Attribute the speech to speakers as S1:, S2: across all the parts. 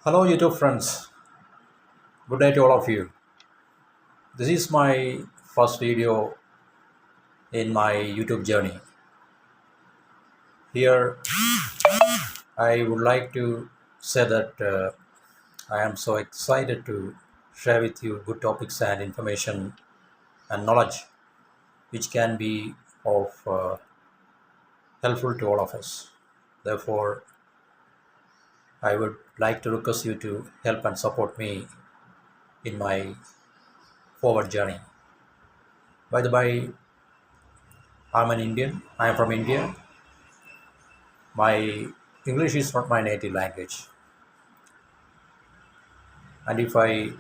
S1: Hello, YouTube friends. Good day to all of you. This is my first video in my YouTube journey. Here, I would like to say that I am so excited to share with you good topics and information and knowledge which can be of helpful to all of us. Therefore, I would like to request you to help and support me in my forward journey. By the way, I'm an Indian. I am from India. My English is not my native language, and if I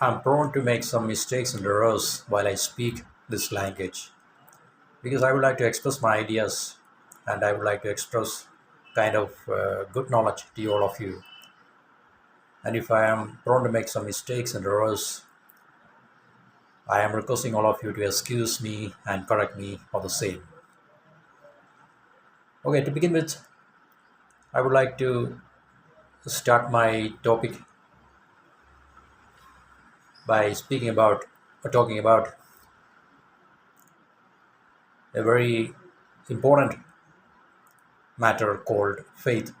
S1: am prone to make some mistakes and errors while I speak this language, because I would like to express my ideas and I would like to express kind of good knowledge to all of you. And if I am prone to make some mistakes and errors, I am requesting all of you to excuse me and correct me for the same. Okay, to begin with, I would like to start my topic by speaking about or talking about a very important matter called faith.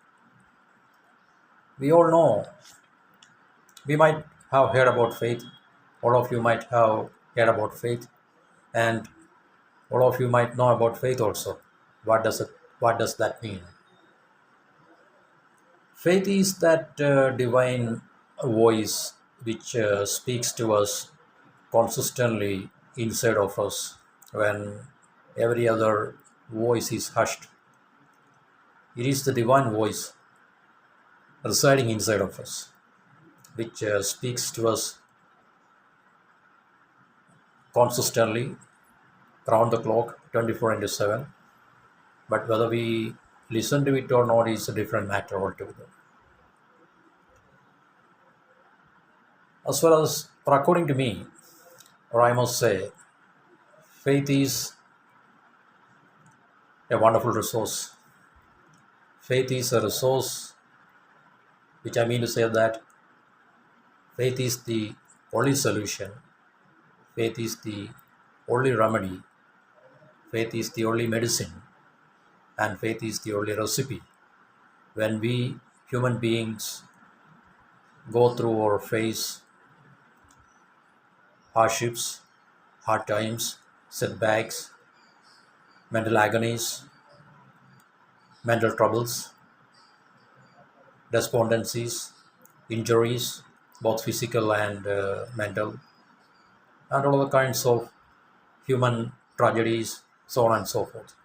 S1: We all know, we might have heard about faith, all of you might have heard about faith, and all of you might know about faith also. What does that mean? Faith is that divine voice which speaks to us consistently inside of us when every other voice is hushed. It is the divine voice residing inside of us, which speaks to us consistently, around the clock, 24 into 7. But whether we listen to it or not is a different matter altogether. As well as, or according to me, or I must say, faith is a wonderful resource. Faith is a resource, which I mean to say that faith is the only solution, faith is the only remedy, faith is the only medicine, and faith is the only recipe. When we human beings go through or face hardships, hard times, setbacks, mental agonies, mental troubles, despondencies, injuries, both physical and mental, and all the kinds of human tragedies, so on and so forth.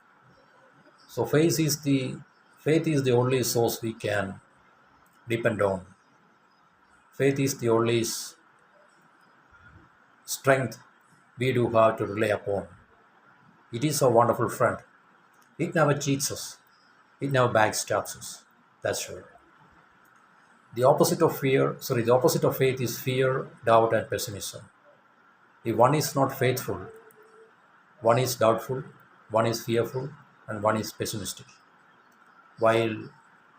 S1: So faith is the only source we can depend on. Faith is the only strength we do have to rely upon. It is a wonderful friend. It never cheats us. It never backstabs us. That's sure. The opposite of faith is fear, doubt, and pessimism. If one is not faithful, one is doubtful, one is fearful, and one is pessimistic. While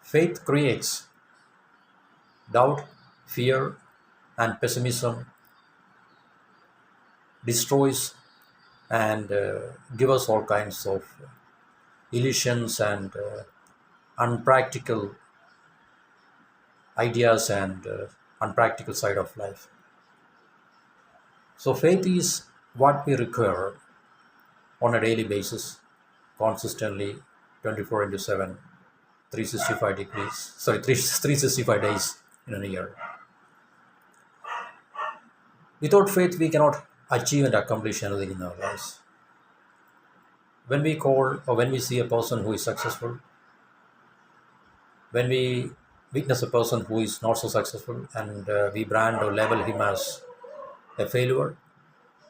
S1: faith creates doubt, fear, and pessimism, destroys and give us all kinds of illusions and unpractical ideas and unpractical side of life. So faith is what we require on a daily basis, consistently, 24 into 7, 365 degrees, 365 days in a year. Without faith, we cannot achieve and accomplish anything in our lives. When we call or when we see a person who is successful, when we witness a person who is not so successful and we brand or label him as a failure,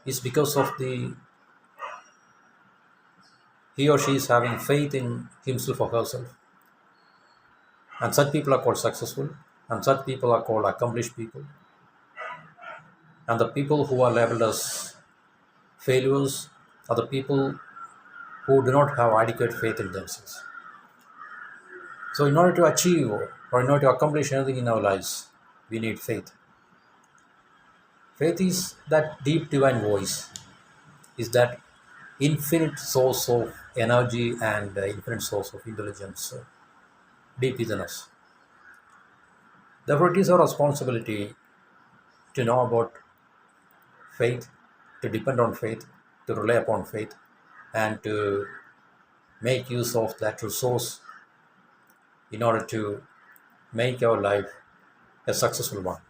S1: it's because of the he or she is having faith in himself or herself. And such people are called successful, and such people are called accomplished people. And the people who are labeled as failures are the people who do not have adequate faith in themselves. So, in order to achieve or in order to accomplish anything in our lives, we need faith. Faith is that deep divine voice, is that infinite source of energy and infinite source of intelligence deep within us. Therefore, it is our responsibility to know about faith, to depend on faith, to rely upon faith, and to make use of that resource in order to make our life a successful one.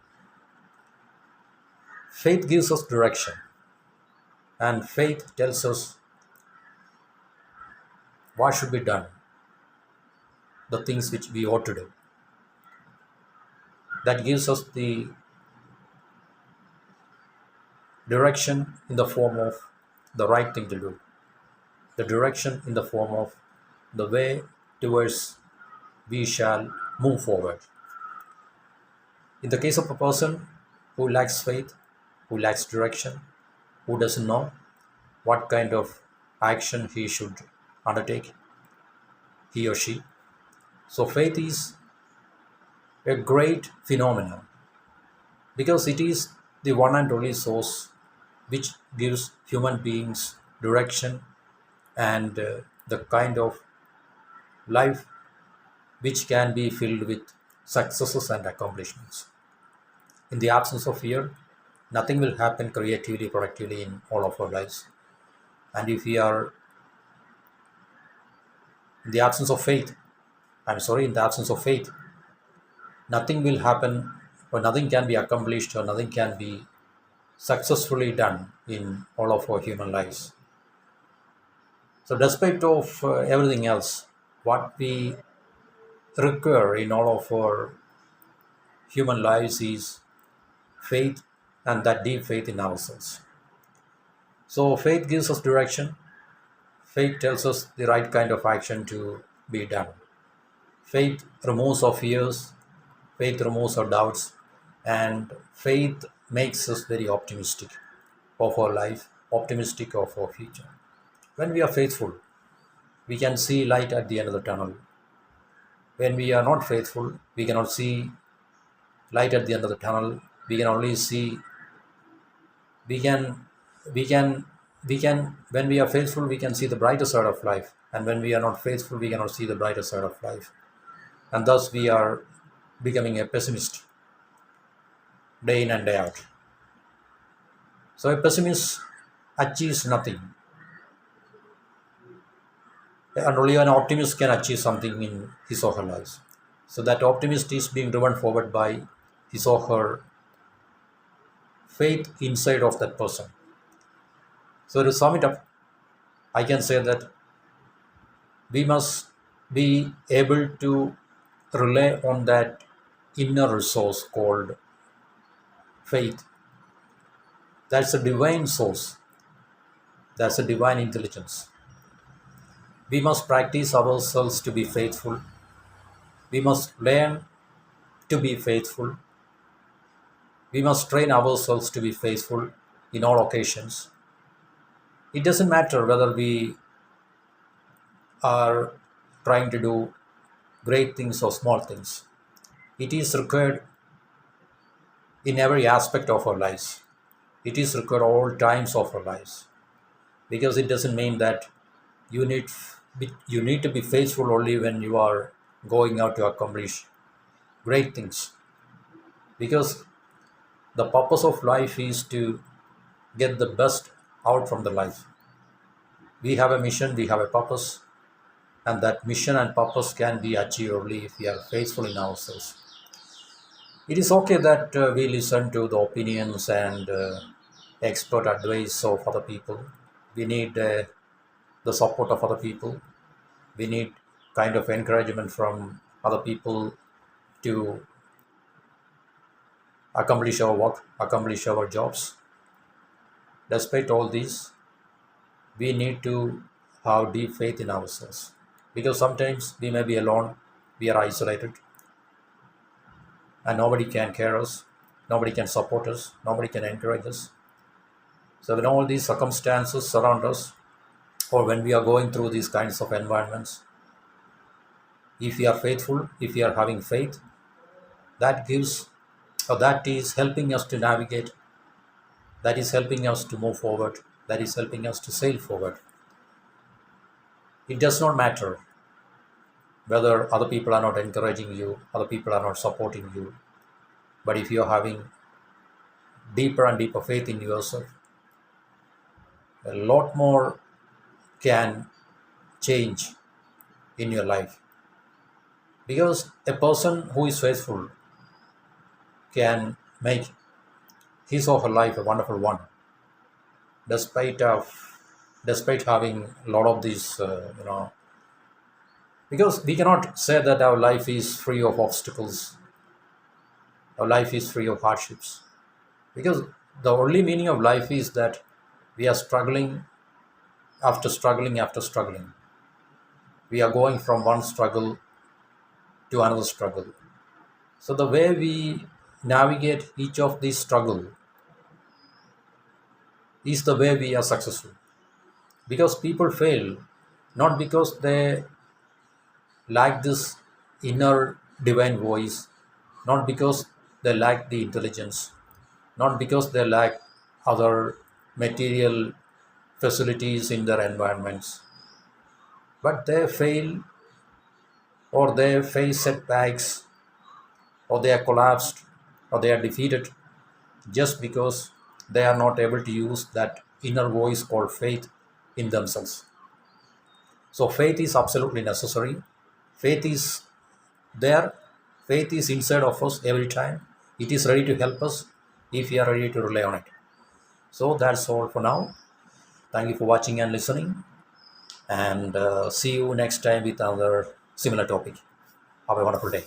S1: Faith gives us direction, and faith tells us what should be done, the things which we ought to do. That gives us the direction in the form of the right thing to do, the direction in the form of the way towards we shall move forward. In the case of a person who lacks faith, who lacks direction, who doesn't know what kind of action he should undertake, he or she. So, faith is a great phenomenon because it is the one and only source which gives human beings direction and the kind of life which can be filled with successes and accomplishments. In the absence of fear, nothing will happen creatively, productively in all of our lives. And if we are in the absence of faith, in the absence of faith, nothing will happen or nothing can be accomplished or nothing can be successfully done in all of our human lives. So, despite of everything else, what we require in all of our human lives is faith and that deep faith in ourselves. So, faith gives us direction. Faith tells us the right kind of action to be done. Faith removes our fears, faith removes our doubts, and faith makes us very optimistic of our life, optimistic of our future. When we are faithful, we can see light at the end of the tunnel. When we are not faithful, we cannot see light at the end of the tunnel. We can only see, we can, we can, we can, when we are faithful, we can see the brighter side of life. And when we are not faithful, we cannot see the brighter side of life. And thus we are becoming a pessimist day in and day out. So a pessimist achieves nothing. And only an optimist can achieve something in his or her lives. So that optimist is being driven forward by his or her faith inside of that person. So to sum it up, I can say that we must be able to rely on that inner resource called faith. That's a divine source. That's a divine intelligence. We must practice ourselves to be faithful. We must learn to be faithful. We must train ourselves to be faithful in all occasions. It doesn't matter whether we are trying to do great things or small things. It is required in every aspect of our lives. It is required all times of our lives. Because it doesn't mean that you need you need to be faithful only when you are going out to accomplish great things. Because the purpose of life is to get the best out from the life. We have a mission, we have a purpose, and that mission and purpose can be achieved only if we are faithful in ourselves. It is okay that we listen to the opinions and expert advice of other people. We need the support of other people. We need kind of encouragement from other people to accomplish our work, accomplish our jobs. Despite all this, we need to have deep faith in ourselves because sometimes we may be alone, we are isolated, and nobody can care us, nobody can support us, nobody can encourage us. So when all these circumstances surround us, or when we are going through these kinds of environments, If we are faithful, if we are having faith, that gives, or that is helping us to navigate, that is helping us to move forward, that is helping us to sail forward. It does not matter whether other people are not encouraging you, other people are not supporting you, but if you are having deeper and deeper faith in yourself, a lot more can change in your life. Because a person who is faithful can make his or her life a wonderful one, despite of despite having a lot of these, because we cannot say that our life is free of obstacles, our life is free of hardships. Because the only meaning of life is that we are struggling after struggling after struggling. We are going from one struggle to another struggle. So the way we navigate each of these struggle is the way we are successful. Because people fail not because they lack this inner divine voice, not because they lack the intelligence, not because they lack other material facilities in their environments, but they fail or they face setbacks or they are collapsed or they are defeated just because they are not able to use that inner voice called faith in themselves. So faith is absolutely necessary. Faith is there. Faith is inside of us every time. It is ready to help us if we are ready to rely on it. So that's all for now. Thank you for watching and listening. And see you next time with another similar topic. Have a wonderful day.